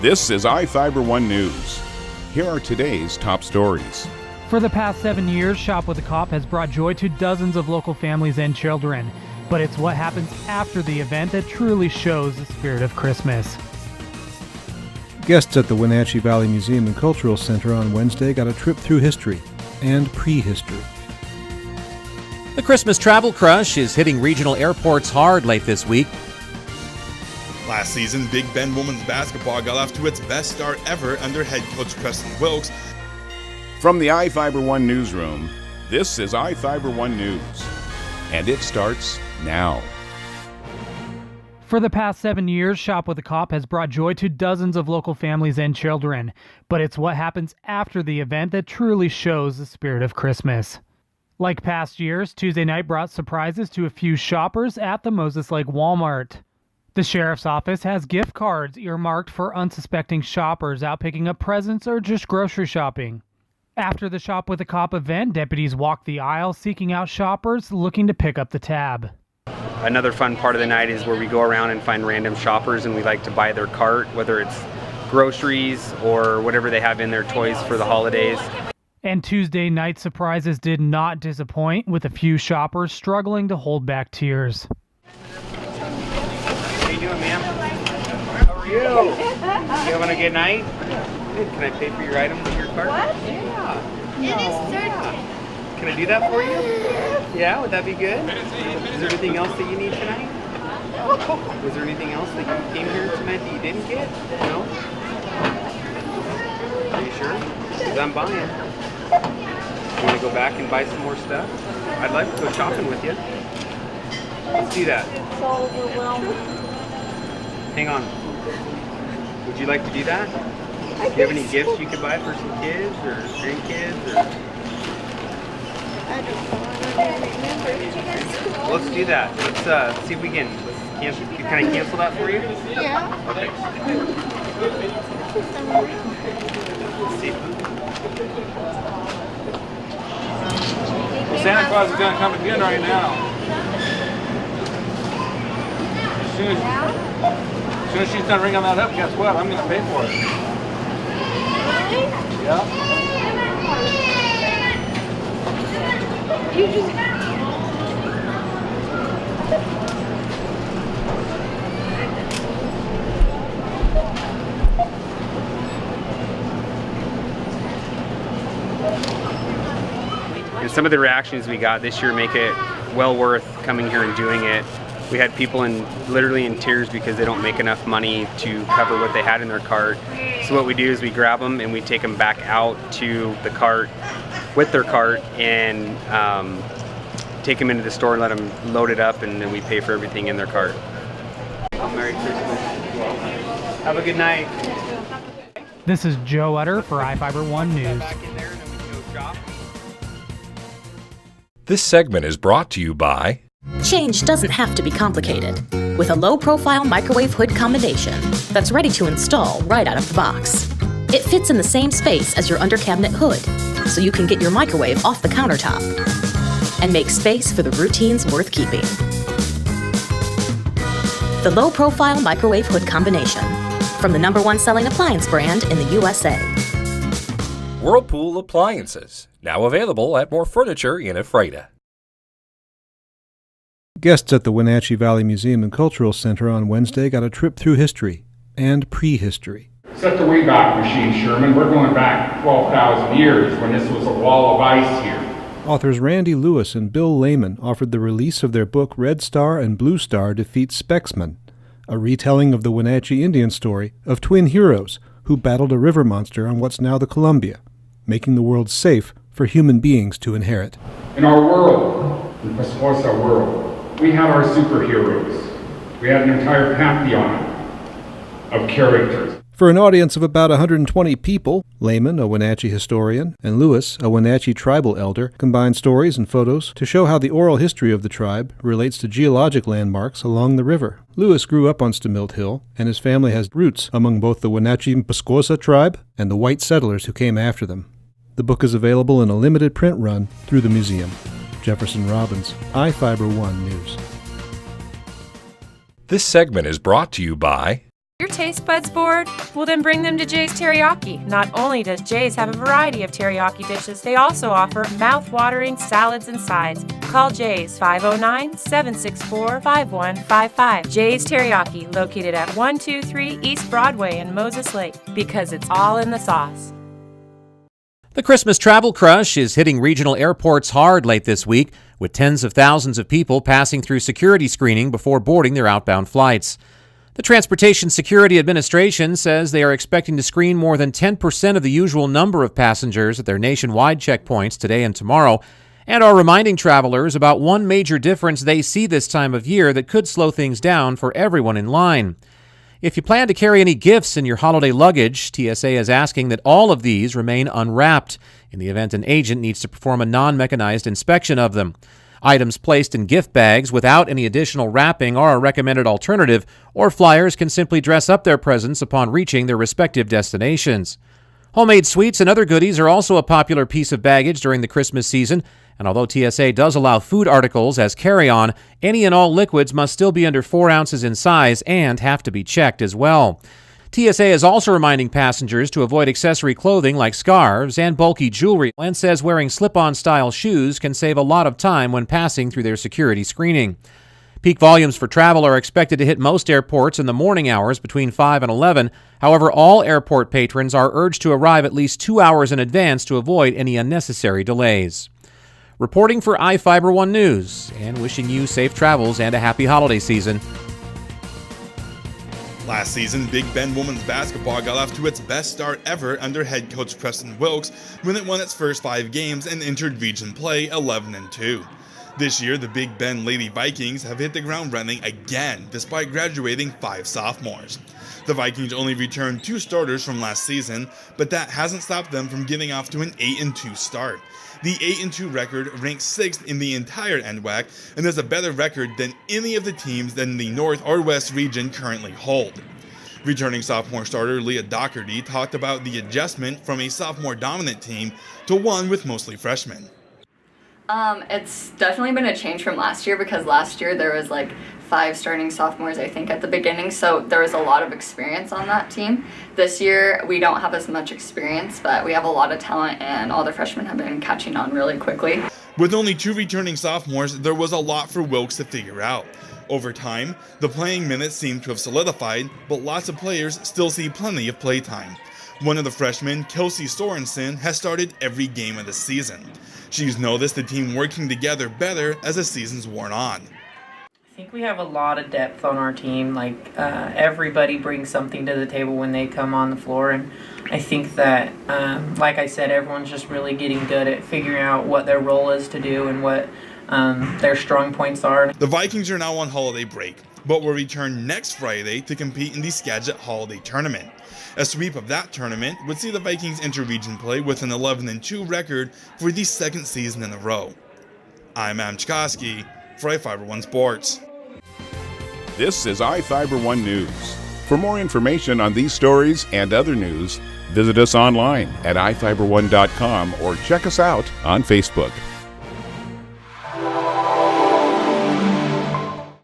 This is iFIBER 1 News. Here are today's top stories. For the past 7 years, Shop with a Cop has brought joy to dozens of local families and children. But it's what happens after the event that truly shows the spirit of Christmas. Guests at the Wenatchee Valley Museum and Cultural Center on Wednesday got a trip through history and prehistory. The Christmas travel crush is hitting regional airports hard late this week. Last season, Big Bend women's basketball got off to its best start ever under head coach Preston Wilkes. From the iFIBER 1 newsroom, this is iFIBER 1 News. And it starts now. For the past 7 years, Shop with a Cop has brought joy to dozens of local families and children. But it's what happens after the event that truly shows the spirit of Christmas. Like past years, Tuesday night brought surprises to a few shoppers at the Moses Lake Walmart. The sheriff's office has gift cards earmarked for unsuspecting shoppers out picking up presents or just grocery shopping. After the Shop with a Cop event, deputies walked the aisle seeking out shoppers looking to pick up the tab. Another fun part of the night is where we go around and find random shoppers and we like to buy their cart, whether it's groceries or whatever they have in their toys for the holidays. And Tuesday night surprises did not disappoint, with a few shoppers struggling to hold back tears. How you doing, ma'am? How are you? You having a good night? Good. Can I pay for your items in your cart? What? Yeah. It is $30. Can I do that for you? Yeah, would that be good? Is there anything else that you need tonight? Was there anything else that you came here tonight that you didn't get? No? Are you sure? Because I'm buying. You want to go back and buy some more stuff? I'd like to go shopping with you. Let's do that. It's so overwhelming. Hang on. Would you like to do that? Do you have any gifts you could buy for some kids or grandkids? Or... I don't know. I don't remember. Let's do that. Let's see if we can cancel. Can I cancel that for you? Yeah. Okay. Let's see. Well, Santa Claus is going to come again right now. As soon as she's done ringing that up, guess what? I'm going to pay for it. Yeah. You just... And some of the reactions we got this year make it well worth coming here and doing it. We had people literally in tears because they don't make enough money to cover what they had in their cart. So what we do is we grab them and we take them back out to the cart with their cart and take them into the store and let them load it up, and then we pay for everything in their cart. Merry Christmas. Have a good night. This is Joe Utter for iFIBER 1 News. This segment is brought to you by... Change doesn't have to be complicated. With a low-profile microwave hood combination that's ready to install right out of the box. It fits in the same space as your under-cabinet hood, so you can get your microwave off the countertop and make space for the routines worth keeping. The low-profile microwave hood combination, from the #1 selling appliance brand in the USA. Whirlpool Appliances, now available at more furniture in Ephrata. Guests at the Wenatchee Valley Museum and Cultural Center on Wednesday got a trip through history and prehistory. Set the Wayback Machine, Sherman. We're going back 12,000 years when this was a wall of ice here. Authors Randy Lewis and Bill Lehman offered the release of their book Red Star and Blue Star Defeat Spexman, a retelling of the Wenatchee Indian story of twin heroes who battled a river monster on what's now the Columbia, making the world safe for human beings to inherit. In our world, in Pasquosa world, we had our superheroes. We had an entire pantheon of characters. For an audience of about 120 people, Lehman, a Wenatchee historian, and Lewis, a Wenatchee tribal elder, combined stories and photos to show how the oral history of the tribe relates to geologic landmarks along the river. Lewis grew up on Stemilt Hill, and his family has roots among both the Wenatchee Pasquosa tribe and the white settlers who came after them. The book is available in a limited print run through the museum. Jefferson Robbins, iFIBER 1 News. This segment is brought to you by Your taste buds bored? Well, then bring them to Jay's Teriyaki. Not only does Jay's have a variety of teriyaki dishes, they also offer mouth-watering salads and sides. Call Jay's 509-764-5155. Jay's Teriyaki, located at 123 East Broadway in Moses Lake, because it's all in the sauce. The Christmas travel crush is hitting regional airports hard late this week, with tens of thousands of people passing through security screening before boarding their outbound flights. The Transportation Security Administration says they are expecting to screen more than 10% of the usual number of passengers at their nationwide checkpoints today and tomorrow, and are reminding travelers about one major difference they see this time of year that could slow things down for everyone in line. If you plan to carry any gifts in your holiday luggage, TSA is asking that all of these remain unwrapped in the event an agent needs to perform a non-mechanized inspection of them. Items placed in gift bags without any additional wrapping are a recommended alternative, or flyers can simply dress up their presents upon reaching their respective destinations. Homemade sweets and other goodies are also a popular piece of baggage during the Christmas season, and although TSA does allow food articles as carry-on, any and all liquids must still be under 4 ounces in size and have to be checked as well. TSA is also reminding passengers to avoid accessory clothing like scarves and bulky jewelry, and says wearing slip-on style shoes can save a lot of time when passing through their security screening. Peak volumes for travel are expected to hit most airports in the morning hours between 5 and 11. However, all airport patrons are urged to arrive at least 2 hours in advance to avoid any unnecessary delays. Reporting for iFIBER 1 News, and wishing you safe travels and a happy holiday season. Last season, Big Bend women's basketball got off to its best start ever under head coach Preston Wilkes when it won its first 5 games and entered region play 11-2. This year, the Big Bend Lady Vikings have hit the ground running again despite graduating 5 sophomores. The Vikings only returned 2 starters from last season, but that hasn't stopped them from getting off to an 8-2 start. The 8-2 record ranks 6th in the entire NWAC and is a better record than any of the teams in the North or West region currently hold. Returning sophomore starter Leah Doherty talked about the adjustment from a sophomore-dominant team to one with mostly freshmen. It's definitely been a change from last year, because last year there was like 5 starting sophomores, I think, at the beginning, so there was a lot of experience on that team. This year we don't have as much experience, but we have a lot of talent, and all the freshmen have been catching on really quickly. With only 2 returning sophomores, there was a lot for Wilkes to figure out. Over time, the playing minutes seem to have solidified, but lots of players still see plenty of playtime. One of the freshmen, Kelsey Sorensen, has started every game of the season. She's noticed the team working together better as the season's worn on. I think we have a lot of depth on our team. Everybody brings something to the table when they come on the floor, and I think that, like I said, everyone's just really getting good at figuring out what their role is to do and what their strong points are. The Vikings are now on holiday break, but will return next Friday to compete in the Skagit Holiday Tournament. A sweep of that tournament would see the Vikings enter region play with an 11-2 record for the 2nd season in a row. I'm Adam Chikoski for iFIBER 1 Sports. This is iFIBER 1 News. For more information on these stories and other news, visit us online at iFiber1.com or check us out on Facebook.